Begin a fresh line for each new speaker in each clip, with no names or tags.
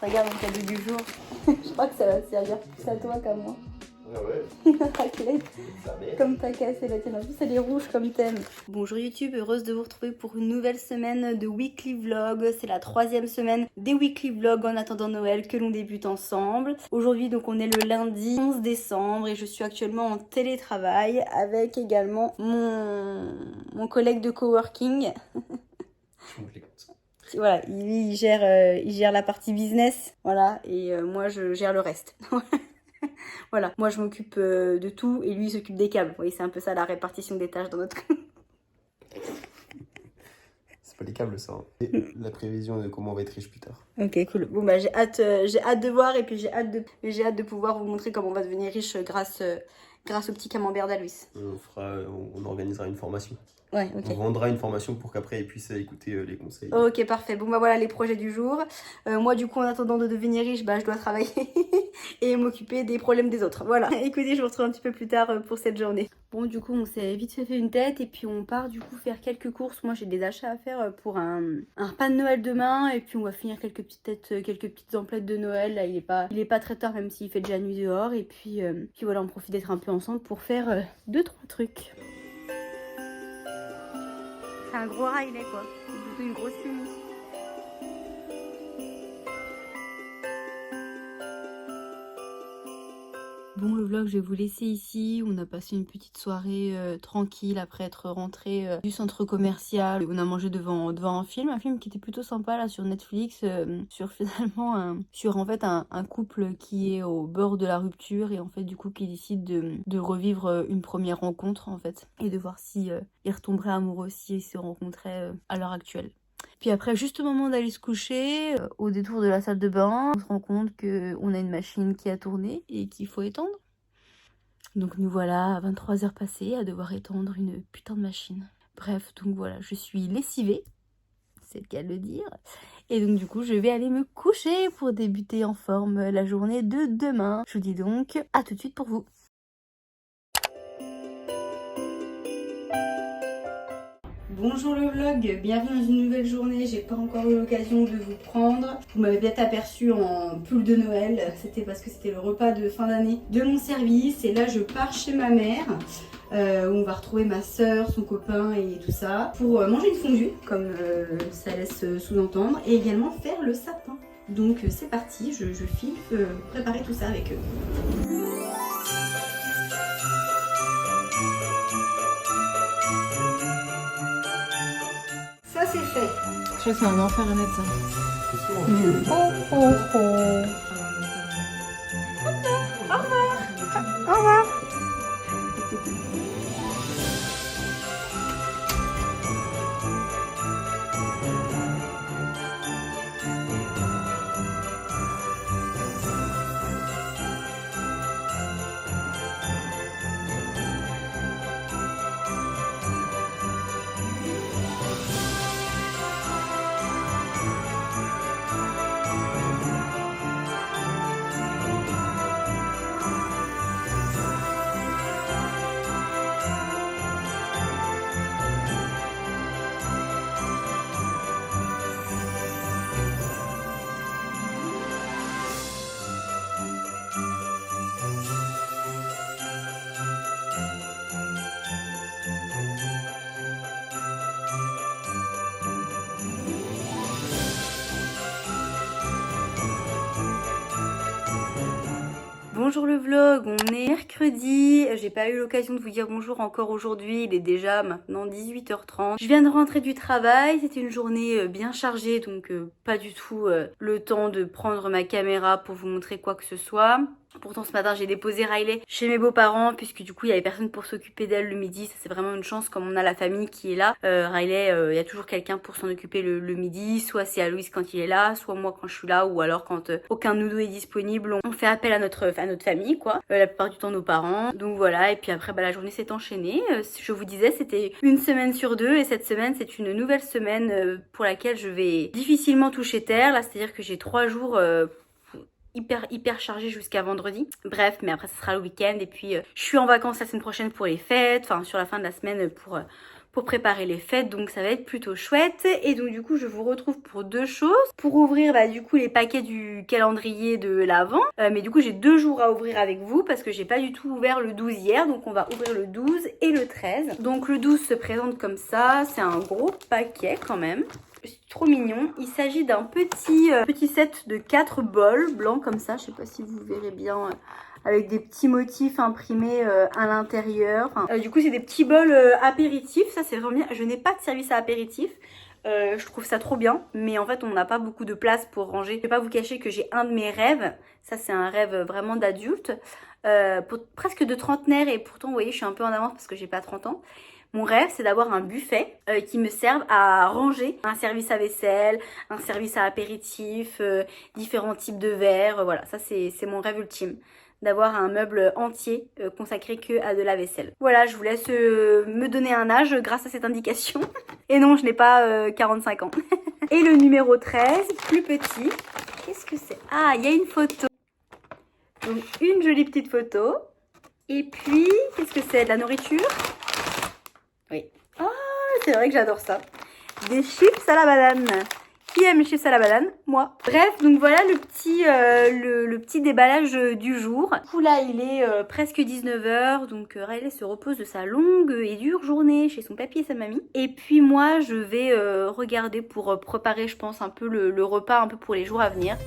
Regarde mon cadeau du jour. Je crois que ça va te servir plus à toi qu'à moi.
Ah ouais.
Une raclette. Comme t'as cassé la tienne. En plus, elle est rouge comme thème. Bonjour YouTube, heureuse de vous retrouver pour une nouvelle semaine de weekly vlog. C'est la 3e semaine des weekly vlogs en attendant Noël que l'on débute ensemble. Aujourd'hui, donc, on est le lundi 11 décembre et je suis actuellement en télétravail avec également mon collègue de coworking. Voilà, il gère la partie business, voilà, et moi je gère le reste. Voilà, moi je m'occupe de tout et lui il s'occupe des câbles. Vous voyez, c'est un peu ça la répartition des tâches dans notre...
C'est pas les câbles ça, hein. Et la prévision de comment on va être riche plus tard.
Ok, cool. Bon bah j'ai hâte de voir et puis j'ai hâte de pouvoir vous montrer comment on va devenir riche grâce au petit camembert d'Aloïs.
On organisera une formation.
Ouais, ok.
On vendra une formation pour qu'après ils puissent écouter les conseils.
Ok, parfait. Bon bah voilà les projets du jour. Moi du coup en attendant de devenir riche, bah je dois travailler et m'occuper des problèmes des autres. Voilà. Écoutez, je vous retrouve un petit peu plus tard pour cette journée. Bon du coup on s'est vite fait une tête et puis on part du coup faire quelques courses. Moi j'ai des achats à faire pour un repas de Noël demain et puis on va finir quelques petites emplettes de Noël. Là il est pas très tard même s'il fait déjà nuit dehors et puis voilà on profite d'être un peu ensemble pour faire 2-3 trucs. C'est un gros Riley quoi, c'est plutôt une grosse fille. Bon le vlog je vais vous laisser ici, on a passé une petite soirée tranquille après être rentré du centre commercial. On a mangé devant un film qui était plutôt sympa là sur Netflix, sur en fait un couple qui est au bord de la rupture et en fait du coup qui décide de revivre une première rencontre en fait et de voir si ils retomberaient amoureux s'ils se rencontraient à l'heure actuelle. Puis après, juste au moment d'aller se coucher, au détour de la salle de bain, on se rend compte qu'on a une machine qui a tourné et qu'il faut étendre. Donc nous voilà à 23h passées à devoir étendre une putain de machine. Bref, donc voilà, je suis lessivée, c'est le cas de le dire. Et donc du coup, je vais aller me coucher pour débuter en forme la journée de demain. Je vous dis donc à tout de suite pour vous. Bonjour le vlog, bienvenue dans une nouvelle journée. J'ai pas encore eu l'occasion de vous prendre. Vous m'avez peut-être aperçu en pull de Noël. C'était parce que c'était le repas de fin d'année de mon service. Et là je pars chez ma mère où on va retrouver ma soeur, son copain et tout ça pour manger une fondue comme ça laisse sous-entendre et également faire le sapin. Donc c'est parti, je file préparer tout ça avec eux. Ça c'est fait.
Je crois que c'est un enfer à mettre ça.
Oh oh oh. Au revoir. Au revoir. Bonjour le vlog, on est mercredi, j'ai pas eu l'occasion de vous dire bonjour encore aujourd'hui, il est déjà maintenant 18h30. Je viens de rentrer du travail, c'était une journée bien chargée donc pas du tout le temps de prendre ma caméra pour vous montrer quoi que ce soit. Pourtant ce matin j'ai déposé Riley chez mes beaux-parents puisque du coup il y avait personne pour s'occuper d'elle le midi. Ça c'est vraiment une chance comme on a la famille qui est là. Riley, il y a toujours quelqu'un pour s'en occuper le midi. Soit c'est Aloïs quand il est là, soit moi quand je suis là, ou alors quand aucun noodle est disponible, on fait appel à notre famille quoi. La plupart du temps nos parents. Donc voilà, et puis après la journée s'est enchaînée. Je vous disais c'était une semaine sur deux et cette semaine c'est une nouvelle semaine pour laquelle je vais difficilement toucher terre. Là c'est à dire que j'ai 3 jours hyper chargée jusqu'à vendredi. Bref, mais après ça sera le week-end et puis je suis en vacances la semaine prochaine pour les fêtes, enfin sur la fin de la semaine pour préparer les fêtes, donc ça va être plutôt chouette. Et donc du coup je vous retrouve pour 2 choses. Pour ouvrir du coup les paquets du calendrier de l'Avent, mais du coup j'ai 2 jours à ouvrir avec vous parce que j'ai pas du tout ouvert le 12 hier, donc on va ouvrir le 12 et le 13. Donc le 12 se présente comme ça, c'est un gros paquet quand même. C'est trop mignon. Il s'agit d'un petit set de 4 bols blancs comme ça. Je sais pas si vous verrez bien avec des petits motifs imprimés à l'intérieur. Du coup, c'est des petits bols apéritifs. Ça, c'est vraiment bien. Je n'ai pas de service à apéritif. Je trouve ça trop bien. Mais en fait, on n'a pas beaucoup de place pour ranger. Je vais pas vous cacher que j'ai un de mes rêves. Ça, c'est un rêve vraiment d'adulte. Presque de trentenaire. Et pourtant, vous voyez, je suis un peu en avance parce que j'ai pas 30 ans. Mon rêve, c'est d'avoir un buffet qui me serve à ranger un service à vaisselle, un service à apéritif, différents types de verres. Voilà, ça c'est mon rêve ultime. D'avoir un meuble entier consacré que à de la vaisselle. Voilà, je vous laisse me donner un âge grâce à cette indication. Et non, je n'ai pas 45 ans. Et le numéro 13, plus petit. Qu'est-ce que c'est? Ah, il y a une photo. Donc une jolie petite photo. Et puis, qu'est-ce que c'est? De la nourriture? Oui. Ah, c'est vrai que j'adore ça. Des chips à la banane. Qui aime les chips à la banane? Moi. Bref, donc voilà le petit déballage du jour. Du coup là, il est presque 19h. Donc Riley se repose de sa longue et dure journée chez son papy et sa mamie. Et puis moi, je vais regarder pour préparer, je pense, un peu le repas un peu pour les jours à venir.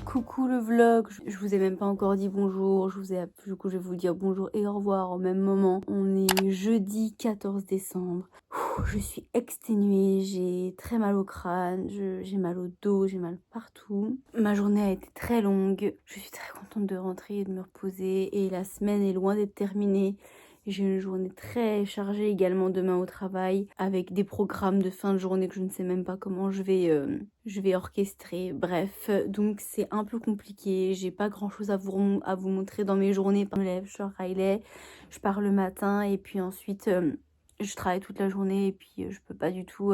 Coucou le vlog, je vous ai même pas encore dit bonjour, du coup je vais vous dire bonjour et au revoir au même moment. On est jeudi 14 décembre, je suis exténuée, j'ai très mal au crâne, j'ai mal au dos, j'ai mal partout. Ma journée a été très longue, je suis très contente de rentrer et de me reposer et la semaine est loin d'être terminée. J'ai une journée très chargée également demain au travail avec des programmes de fin de journée que je ne sais même pas comment je vais orchestrer. Bref, donc c'est un peu compliqué. J'ai pas grand chose à vous montrer dans mes journées. Je me lève, je suis à Riley, je pars le matin et puis ensuite je travaille toute la journée et puis je peux pas du tout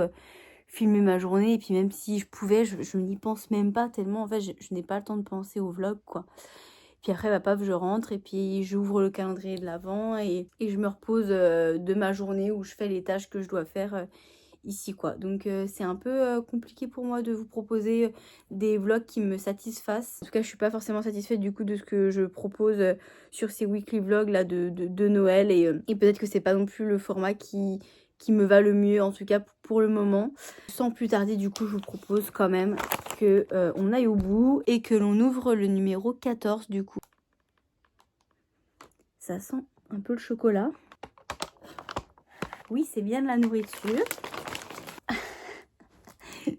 filmer ma journée. Et puis même si je pouvais, je n'y pense même pas tellement. En fait, je n'ai pas le temps de penser au vlog quoi. Puis après, paf, je rentre et puis j'ouvre le calendrier de l'Avent et je me repose de ma journée où je fais les tâches que je dois faire ici, quoi. Donc c'est un peu compliqué pour moi de vous proposer des vlogs qui me satisfassent. En tout cas, je suis pas forcément satisfaite du coup de ce que je propose sur ces weekly vlogs là de Noël et peut-être que c'est pas non plus le format qui me va le mieux, en tout cas pour le moment. Sans plus tarder, du coup, je vous propose quand même que on aille au bout et que l'on ouvre le numéro 14 du coup. Ça sent un peu le chocolat. Oui, c'est bien de la nourriture.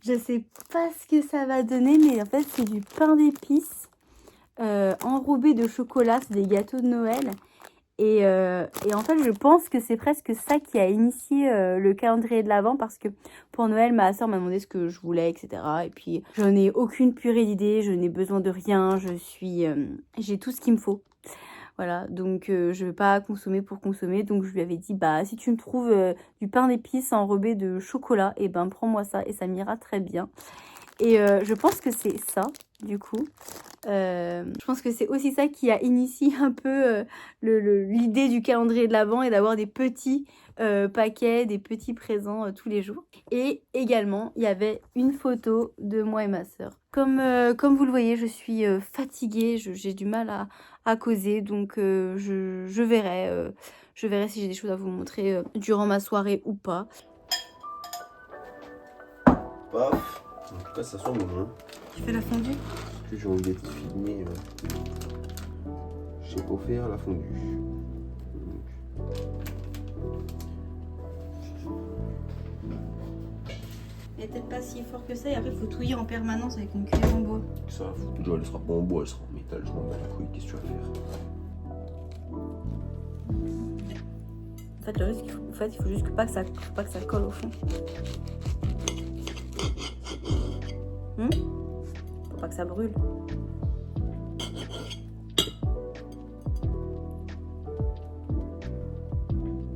Je sais pas ce que ça va donner, mais en fait, c'est du pain d'épices enrobé de chocolat. C'est des gâteaux de Noël. Et en fait, je pense que c'est presque ça qui a initié le calendrier de l'Avent parce que pour Noël, ma soeur m'a demandé ce que je voulais, etc. Et puis, j'en ai aucune purée d'idées, je n'ai besoin de rien, j'ai tout ce qu'il me faut. Voilà, donc je vais pas consommer pour consommer. Donc je lui avais dit, bah si tu me trouves du pain d'épices enrobé de chocolat, et ben prends-moi ça et ça m'ira très bien. Et je pense que c'est ça, du coup. Je pense que c'est aussi ça qui a initié un peu l'idée du calendrier de l'Avent et d'avoir des petits paquets, des petits présents tous les jours. Et également, il y avait une photo de moi et ma sœur. Comme vous le voyez, je suis fatiguée, j'ai du mal à causer, donc je verrai si j'ai des choses à vous montrer durant ma soirée ou pas.
Paf. En tout cas, ça sent bon. Hein.
Tu fais la fondue?
Parce que j'ai envie d'être filmé. Je sais pas faire la fondue. Donc.
n'est peut-être pas si fort que ça. Et après, il faut touiller en permanence avec une cuillère en bois.
Ça va foutre. Déjà, elle sera pas en bois, elle sera en métal. Je m'en bats les couilles. Qu'est-ce que tu vas faire?
En fait, le risque, il faut juste pas que ça colle au fond. Faut pas que ça brûle.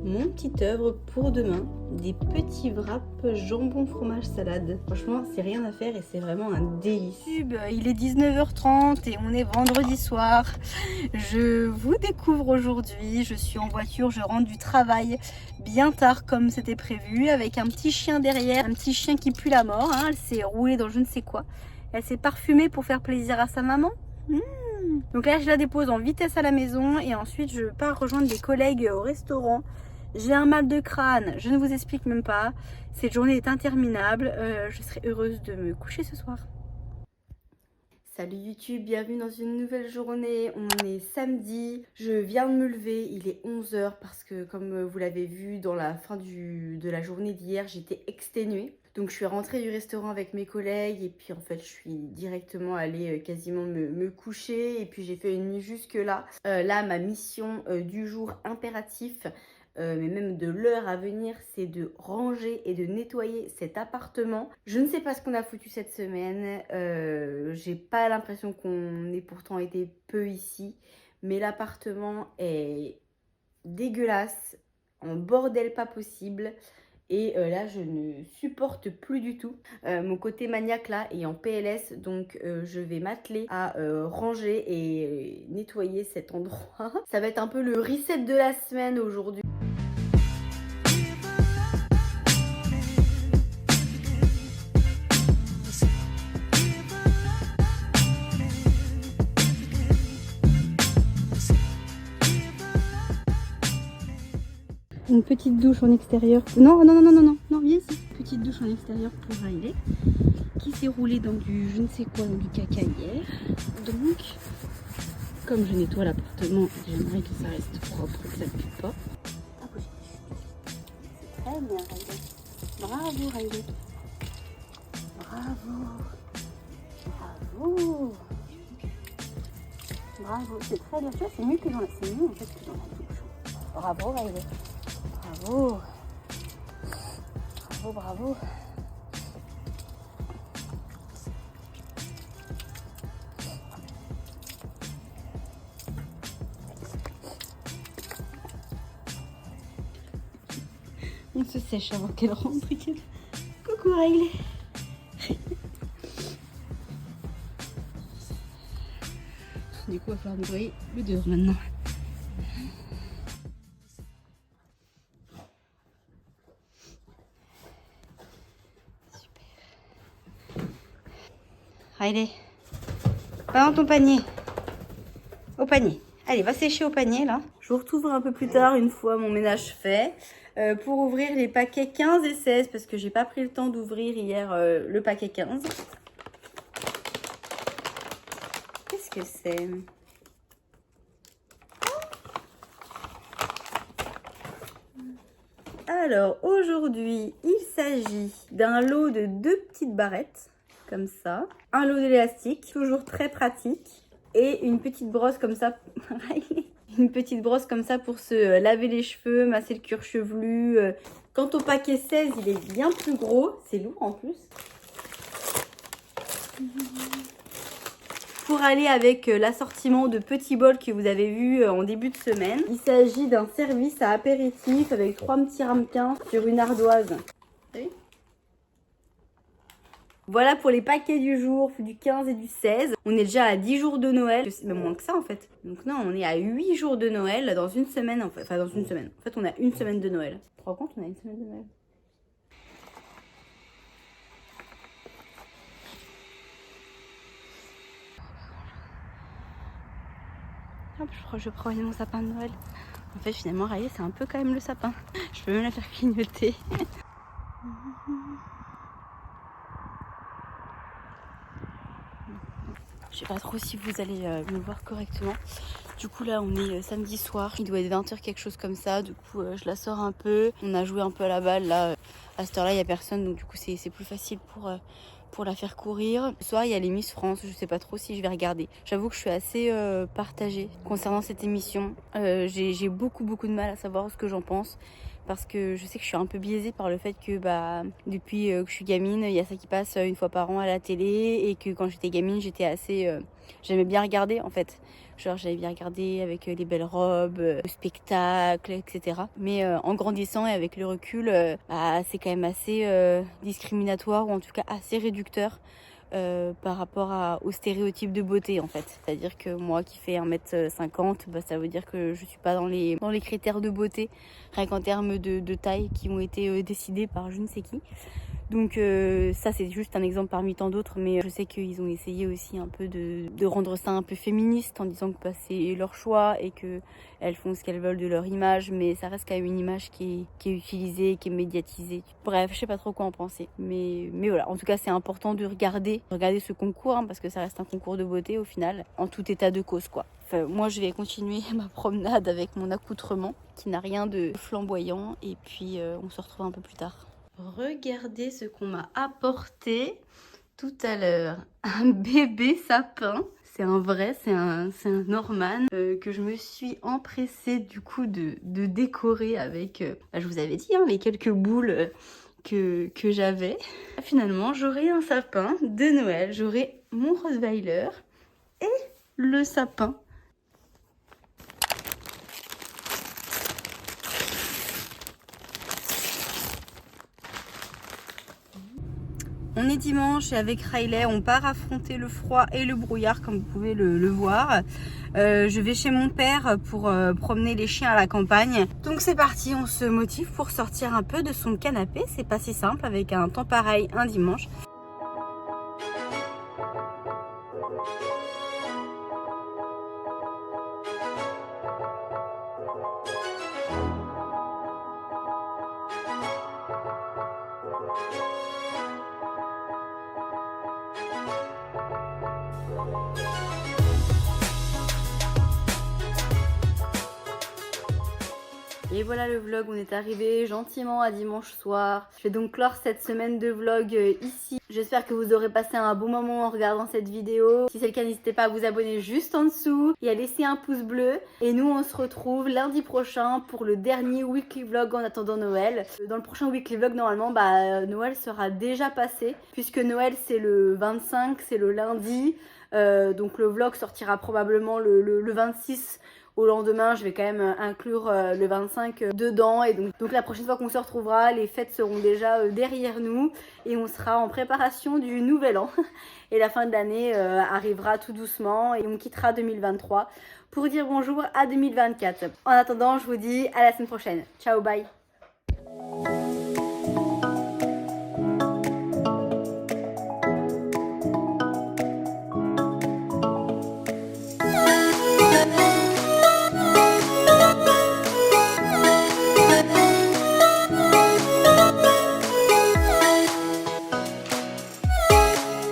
Mon petite œuvre pour demain, des petits wraps jambon fromage salade. Franchement, c'est rien à faire et c'est vraiment un délice. Il est 19h30 et on est vendredi soir. Je vous découvre aujourd'hui. Je suis en voiture, je rentre du travail bien tard comme c'était prévu, avec un petit chien derrière, un petit chien qui pue la mort. Elle s'est roulée dans je ne sais quoi. Elle s'est parfumée pour faire plaisir à sa maman. Donc là, je la dépose en vitesse à la maison et ensuite je pars rejoindre des collègues au restaurant. J'ai un mal de crâne, je ne vous explique même pas. Cette journée est interminable. Je serai heureuse de me coucher ce soir. Salut YouTube, bienvenue dans une nouvelle journée. On est samedi, je viens de me lever, il est 11h parce que comme vous l'avez vu dans la fin de la journée d'hier, j'étais exténuée. Donc je suis rentrée du restaurant avec mes collègues et puis en fait je suis directement allée quasiment me coucher et puis j'ai fait une nuit jusque là. Là ma mission du jour impératif, mais même de l'heure à venir, c'est de ranger et de nettoyer cet appartement. Je ne sais pas ce qu'on a foutu cette semaine, j'ai pas l'impression qu'on ait pourtant été peu ici, mais l'appartement est dégueulasse, en bordel pas possible. Et là, je ne supporte plus du tout. Mon côté maniaque là est en PLS, donc je vais m'atteler à ranger et nettoyer cet endroit. Ça va être un peu le reset de la semaine aujourd'hui. Une petite douche en extérieur. Non, viens ici. Petite douche en extérieur pour Riley, qui s'est roulé dans du je ne sais quoi, dans du caca hier. Donc, comme je nettoie l'appartement, j'aimerais que ça reste propre, que ça ne pue pas. C'est très bien, Riley. Bravo, Riley. Bravo. Bravo. Bravo. C'est très bien. C'est mieux que dans la mieux en fait que dans la douche. Bravo, Riley. Bravo. Bravo, bravo. On se sèche avant qu'elle rentre. Coucou Riley. Du coup, il va falloir nettoyer le dehors maintenant. Riley, va dans ton panier. Au panier. Allez, va sécher au panier là. Je vous retrouverai un peu plus tard, une fois mon ménage fait, pour ouvrir les paquets 15 et 16 parce que j'ai pas pris le temps d'ouvrir hier le paquet 15. Qu'est-ce que c'est? Alors aujourd'hui, il s'agit d'un lot de 2 petites barrettes. Comme ça, un lot d'élastique, toujours très pratique, et une petite brosse comme ça, une petite brosse comme ça pour se laver les cheveux, masser le cuir chevelu. Quant au paquet 16, il est bien plus gros, c'est lourd en plus. Pour aller avec l'assortiment de petits bols que vous avez vu en début de semaine, il s'agit d'un service à apéritif avec 3 petits ramequins sur une ardoise. Oui. Voilà pour les paquets du jour, du 15 et du 16. On est déjà à 10 jours de Noël. C'est même moins que ça en fait. Donc non, on est à 8 jours de Noël dans une semaine en fait. Enfin dans une semaine. En fait on a une semaine de Noël. Tu te rends compte, on a une semaine de Noël. Hop, je prends mon sapin de Noël. En fait finalement Riley c'est un peu quand même le sapin. Je peux même la faire clignoter. Je Je sais pas trop si vous allez me voir correctement. Du coup là on est samedi soir, il doit être 20h quelque chose comme ça, du coup je la sors un peu. On a joué un peu à la balle là, à cette heure là il n'y a personne donc du coup c'est plus facile pour la faire courir. Ce soir il y a les Miss France, je sais pas trop si je vais regarder. J'avoue que je suis assez partagée concernant cette émission. J'ai beaucoup de mal à savoir ce que j'en pense. Parce que je sais que je suis un peu biaisée par le fait que depuis que je suis gamine, il y a ça qui passe une fois par an à la télé et que quand j'étais gamine, j'étais assez... j'aimais bien regarder en fait. Genre j'avais bien regardé avec les belles robes, le spectacle, etc. Mais en grandissant et avec le recul, c'est quand même assez discriminatoire ou en tout cas assez réducteur. Par rapport aux stéréotypes de beauté en fait. C'est-à-dire que moi qui fais 1m50, ça veut dire que je suis pas dans les critères de beauté, rien qu'en termes de taille qui ont été décidés par je ne sais qui. Donc ça c'est juste un exemple parmi tant d'autres, mais je sais qu'ils ont essayé aussi un peu de rendre ça un peu féministe en disant que c'est leur choix et que elles font ce qu'elles veulent de leur image, mais ça reste quand même une image qui est utilisée, qui est médiatisée. Bref, je sais pas trop quoi en penser, mais voilà, en tout cas c'est important de regarder ce concours parce que ça reste un concours de beauté au final, en tout état de cause quoi. Enfin, moi je vais continuer ma promenade avec mon accoutrement qui n'a rien de flamboyant et puis on se retrouve un peu plus tard. Regardez ce qu'on m'a apporté tout à l'heure. Un bébé sapin. C'est un vrai, c'est un Norman que je me suis empressée du coup de décorer avec, je vous avais dit, les quelques boules que j'avais. Finalement, j'aurai un sapin de Noël. J'aurai mon Rottweiler et le sapin. On est dimanche et avec Riley, on part affronter le froid et le brouillard comme vous pouvez le voir. Je vais chez mon père pour promener les chiens à la campagne. Donc c'est parti, on se motive pour sortir un peu de son canapé. C'est pas si simple avec un temps pareil un dimanche. Et voilà le vlog, on est arrivé gentiment à dimanche soir. Je vais donc clore cette semaine de vlog ici. J'espère que vous aurez passé un bon moment en regardant cette vidéo. Si c'est le cas, n'hésitez pas à vous abonner juste en dessous et à laisser un pouce bleu. Et nous, on se retrouve lundi prochain pour le dernier weekly vlog en attendant Noël. Dans le prochain weekly vlog, normalement, Noël sera déjà passé. Puisque Noël, c'est le 25, c'est le lundi. Donc le vlog sortira probablement le 26. Au lendemain, je vais quand même inclure le 25 dedans. Et donc la prochaine fois qu'on se retrouvera, les fêtes seront déjà derrière nous. Et on sera en préparation du nouvel an. Et la fin de l'année arrivera tout doucement. Et on quittera 2023 pour dire bonjour à 2024. En attendant, je vous dis à la semaine prochaine. Ciao, bye.